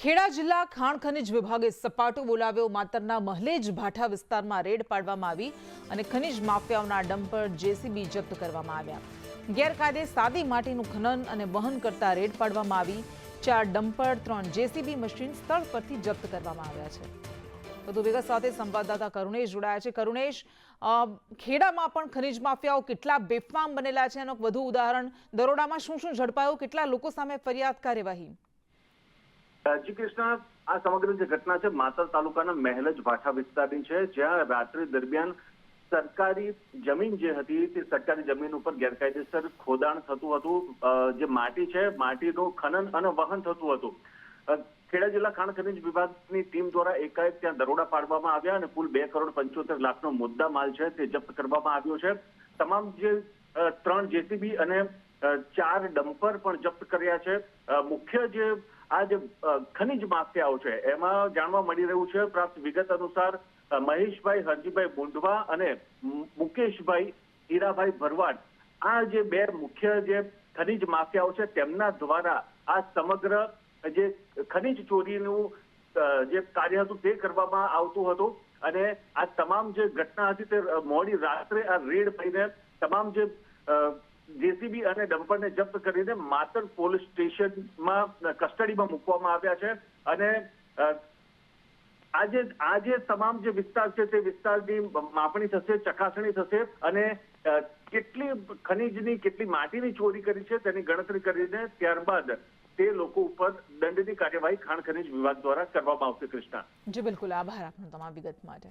ખેડા જિલ્લા ખાણ ખનિજ વિભાગે સપાટો બોલાવ્યો। માતરના મહલેજ ભાઠા વિસ્તારમાં રેડ પાડવામાં આવી અને ખનિજ માફિયાઓના ડમ્પર જેસીબી જપ્ત કરવામાં આવ્યા। ગેરકાયદે સાદી માટીનું ખનન અને વહન કરતા રેડ પાડવામાં આવી। 4 ડમ્પર 3 જેસીબી મશીન સ્થળ પરથી જપ્ત કરવામાં આવ્યા છે। વધુ વિગત સાથે સંવાદદાતા કરુણેશ જોડાયા છે। કરુણેશ, ખેડામાં પણ ખનિજ માફિયાઓ કેટલા બેફામ બનેલા છે એનું વધુ ઉદાહરણ, દરોડામાં શું શું ઝડપાયું, કેટલા લોકો સામે ફરિયાદ કાર્યવાહી? જી કૃષ્ણ, આ સમગ્ર જે ઘટના છે માતર તાલુકાના મહેલજ ભાઠા વિસ્તારની છે, જ્યાં રાત્રિ દરમિયાન સરકારી જમીન જે હતી તે સરકારી જમીન ઉપર ગેરકાયદેસર ખોદાણ થતું હતું। જે માટી છે માટીનું ખનન અને વહન થતું હતું। ખેડા જિલ્લા ખાણ ખનિજ વિભાગની ટીમ દ્વારા એકાએક ત્યાં દરોડા પાડવામાં આવ્યા અને કુલ 2,75,00,000નો મુદ્દા માલ છે તે જપ્ત કરવામાં આવ્યો છે। તમામ જે 3 જેસીબી અને 4 ડમ્પર પણ જપ્ત કર્યા છે। મુખ્ય જે આ જે ખનિજ માફિયાઓ છે એમાં જાણવા મળી રહ્યું છે, પ્રાપ્ત વિગત અનુસાર મહેશભાઈ હરજીભાઈ મુંડવા અને મુકેશભાઈ હીરાભાઈ ભરવાડ, આ જે 2 મુખ્ય જે ખનિજ માફિયાઓ છે તેમના દ્વારા આ સમગ્ર જે ખનિજ ચોરીનું જે કાર્ય હતું તે કરવામાં આવતું હતું અને આ તમામ જે ઘટના હતી તે મોડી રાત્રે આ રેડ થઈને તમામ જે જેસીબી અને ડમ્પરને જપ્ત કરીને માતર પોલીસ સ્ટેશનમાં કસ્ટડીમાં મૂકવામાં આવ્યા છે અને આજે તમામ જે વિસ્તાર છે તે વિસ્તારની માપણી થશે, ચકાસણી થશે અને કેટલી ખનીજની કેટલી માટીની ચોરી કરી છે તેની ગણતરી કરીને ત્યારબાદ તે લોકો ઉપર દંડની કાર્યવાહી ખાણ ખનિજ વિભાગ દ્વારા કરવામાં આવશે। કૃષ્ણા જી બિલકુલ, આભાર આપનો તમામ વિગત માટે।